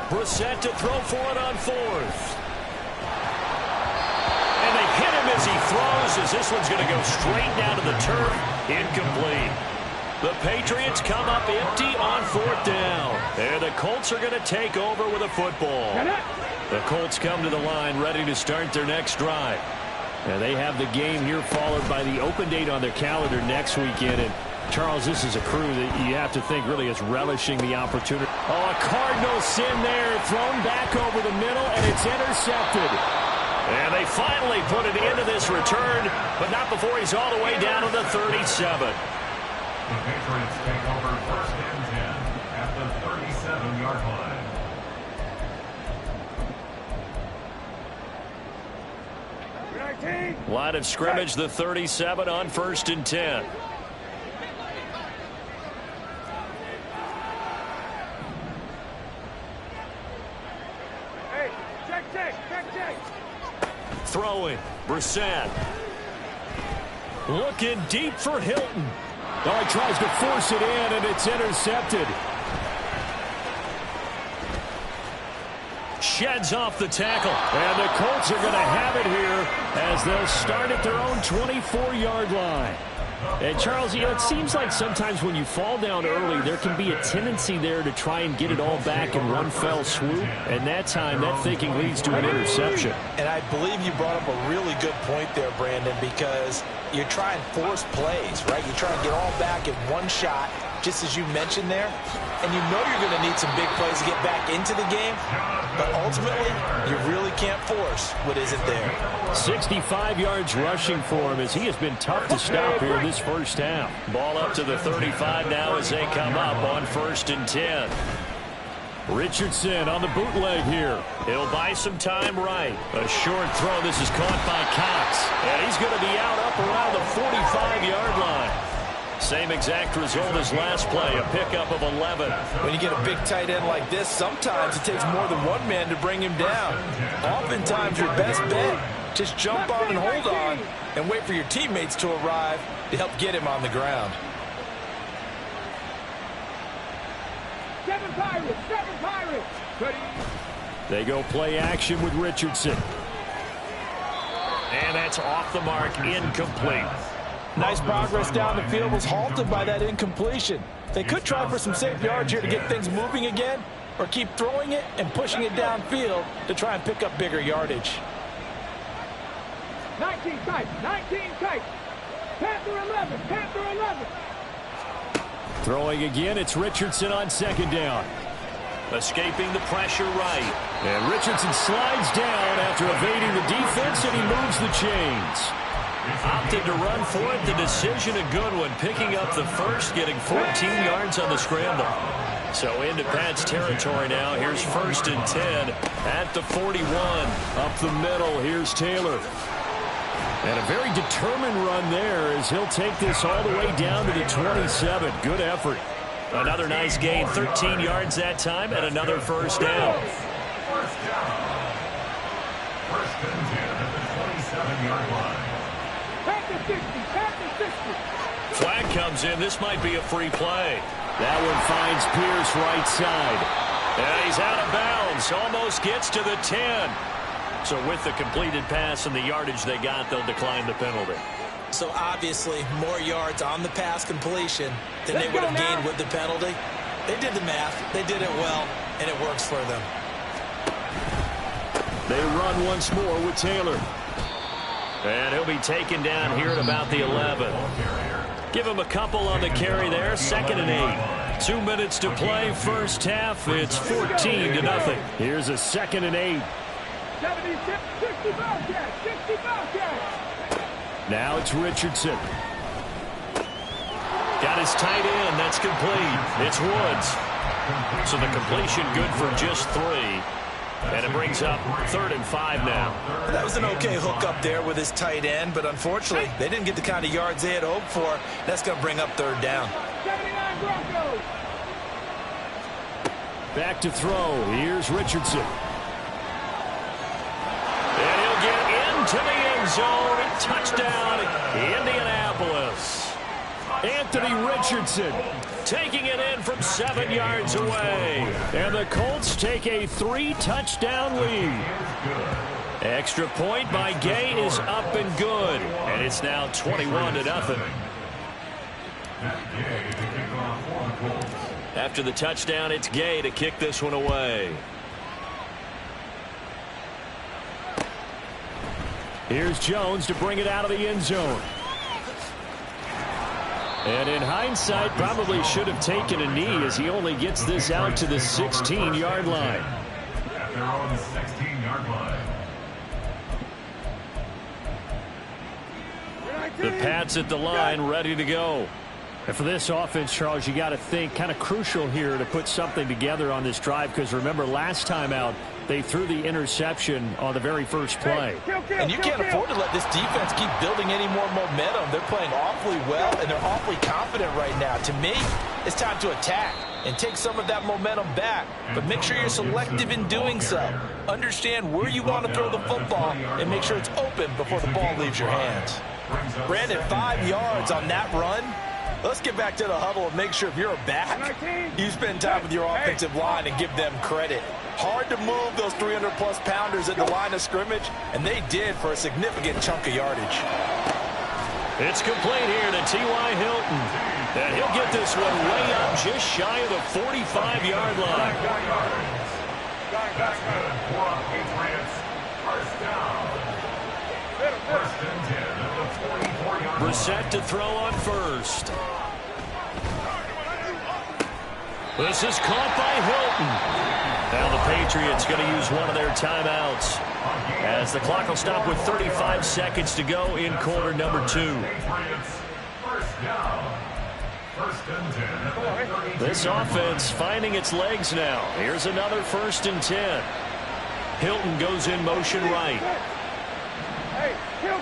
Brissett to throw for it on 4th. And they hit him as he throws, as this one's going to go straight down to the turf. Incomplete. The Patriots come up empty on 4th down. And the Colts are going to take over with a football. The Colts come to the line ready to start their next drive. And they have the game here followed by the open date on their calendar next weekend. And Charles, this is a crew that you have to think really is relishing the opportunity. Oh, a Cardinal sin there, thrown back over the middle, and it's intercepted. And they finally put it into this return, but not before he's all the way down to the 37. The Patriots take over first and 10 at the 37-yard line. Line of scrimmage, the 37 on first and 10. Hey, check. Throwing, Brissett. Looking deep for Hilton. Oh, he tries to force it in, and it's intercepted. Sheds off the tackle. And the Colts are going to have it here as they'll start at their own 24-yard line. And, Charles, you know, it seems like sometimes when you fall down early, there can be a tendency there to try and get it all back in one fell swoop. And that time, that thinking leads to an interception. And I believe you brought up a really good point there, Brandon, because you're trying to force plays, right? You try and get all back in one shot, just as you mentioned there. And you know you're going to need some big plays to get back into the game. But ultimately, you really can't force what isn't there. 65 yards rushing for him as he has been tough to stop here in this first half. Ball up to the 35 now as they come up on 1st and 10. Richardson on the bootleg here. He'll buy some time right. A short throw. This is caught by Cox. And he's going to be out up around the 45-yard line. Same exact result as last play, a pickup of 11. When you get a big tight end like this, sometimes it takes more than one man to bring him down. Oftentimes, your best bet, just jump on and hold on and wait for your teammates to arrive to help get him on the ground. 7 Pirates, 7 Pirates. They go play action with Richardson. And that's off the mark, incomplete. Nice progress down the field was halted by that incompletion. They could try for some safe yards here to get things moving again, or keep throwing it and pushing it downfield to try and pick up bigger yardage. 19 tight, 19 tight. Panther 11, Panther 11. Throwing again, it's Richardson on 2nd down. Escaping the pressure right. And Richardson slides down after evading the defense, and he moves the chains. Opted to run for it. The decision a good one. Picking up the first, getting 14 yards on the scramble. So into Pat's territory now. Here's 1st and 10 at the 41. Up the middle, here's Taylor. And a very determined run there as he'll take this all the way down to the 27. Good effort. Another nice gain, 13 yards that time, and another first down. First down. 1st and 10 at the 27-yard line. Panther 60, Panther 60. Flag comes in. This might be a free play. That one finds Pierce right side. And he's out of bounds. Almost gets to the 10. So with the completed pass and the yardage they got, they'll decline the penalty. So obviously more yards on the pass completion than they would have gained with the penalty. They did the math. They did it well, and it works for them. They run once more with Taylor. And he'll be taken down here at about the 11. Give him a couple on the carry there. 2nd and 8. 2 minutes to play. First half. It's 14-0. Here's a 2nd and 8. 76, 60 Bobcats, 60 Bobcats. Now it's Richardson. Got his tight end. That's complete. It's Woods. So the completion good for just 3. And it brings up 3rd and 5 now. That was an okay hook up there with his tight end, but unfortunately, they didn't get the kind of yards they had hoped for. That's going to bring up 3rd down. 79 Broncos. Back to throw. Here's Richardson. And he'll get into the end zone. Touchdown, Indianapolis. Anthony Richardson taking it in from 7 yards away. And the Colts take a 3-touchdown lead. Extra point by Gay is up and good. And it's now 21-0. After the touchdown, it's Gay to kick this one away. Here's Jones to bring it out of the end zone. And in hindsight, probably should have taken a knee as he only gets this out to the 16-yard line. At their own 16-yard line. The Pats at the line, ready to go. And for this offense, Charles, you got to think kind of crucial here to put something together on this drive, because remember last time out, they threw the interception on the very first play. And you can't afford to let this defense keep building any more momentum. They're playing awfully well, and they're awfully confident right now. To me, it's time to attack and take some of that momentum back. But make sure you're selective in doing so. Understand where you want to throw the football and make sure it's open before the ball leaves your hands. Brandon, 5 yards on that run. Let's get back to the huddle and make sure if you're a back, you spend time with your offensive line and give them credit. Hard to move those 300-plus pounders at the line of scrimmage, and they did for a significant chunk of yardage. It's complete here to T.Y. Hilton. And he'll get this one way up just shy of the 45-yard line. That's good for a Patriots. First down. 1st and 10 at the 44-yard line. Brissett to throw on first. This is caught by Hilton. Now the Patriots going to use one of their timeouts, as the clock will stop with 35 seconds to go in quarter number 2. This offense finding its legs now. Here's another 1st and 10. Hilton goes in motion right. Hey, kill.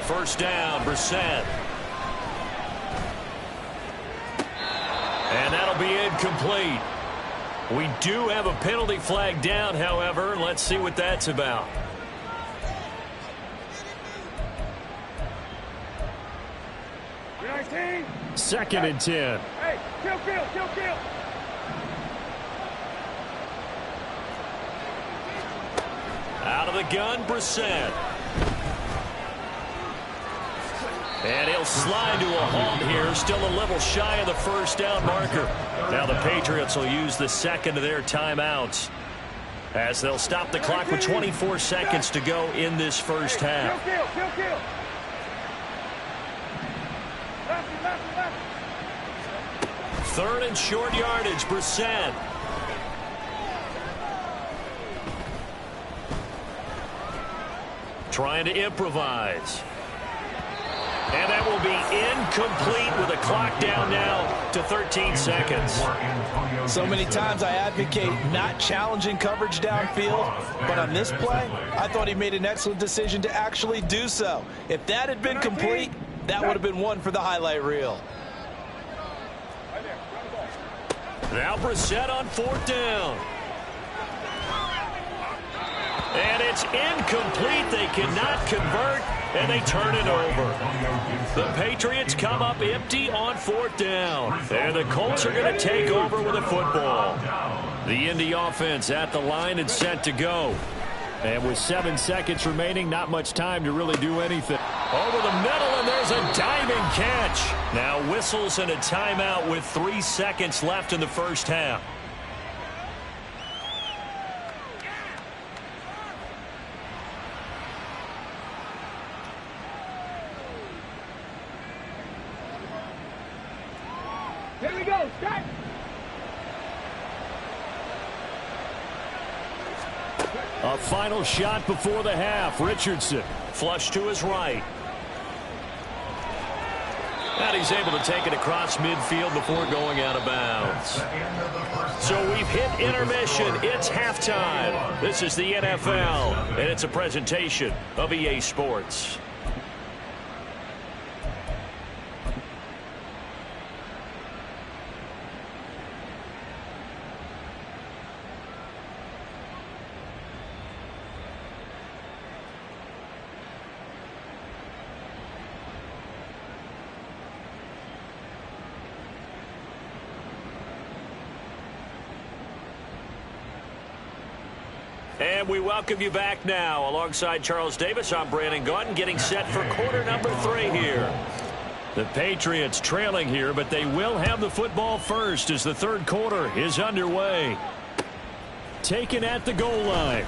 First down, Brissett. And that'll be incomplete. We do have a penalty flag down, however. Let's see what that's about. Second and 10. Hey, kill. Out of the gun, Brissett. And he'll slide to a halt here, still a little shy of the first down marker. Now the Patriots will use the second of their timeouts, as they'll stop the clock with 24 seconds to go in this first half. Kill. 3rd and short yardage, Brissett. Trying to improvise. And that will be incomplete with a clock down now to 13 seconds. So many times I advocate not challenging coverage downfield, but on this play, I thought he made an excellent decision to actually do so. If that had been complete, that would have been one for the highlight reel. Now Brissett on 4th down. And it's incomplete. They cannot convert, and they turn it over. The Patriots come up empty on 4th down. And the Colts are going to take over with a football. The Indy offense at the line and set to go. And with 7 seconds remaining, not much time to really do anything. Over the middle, and there's a diving catch. Now whistles and a timeout with 3 seconds left in the first half. Here we go, start. A final shot before the half. Richardson flush to his right. And he's able to take it across midfield before going out of bounds. So we've hit intermission. It's halftime. This is the NFL, and it's a presentation of EA Sports. And we welcome you back now. Alongside Charles Davis, I'm Brandon Gunn, getting set for quarter number 3 here. The Patriots trailing here, but they will have the football first as the third quarter is underway. Taken at the goal line.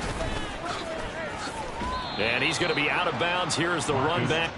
And he's going to be out of bounds. Here is the run back.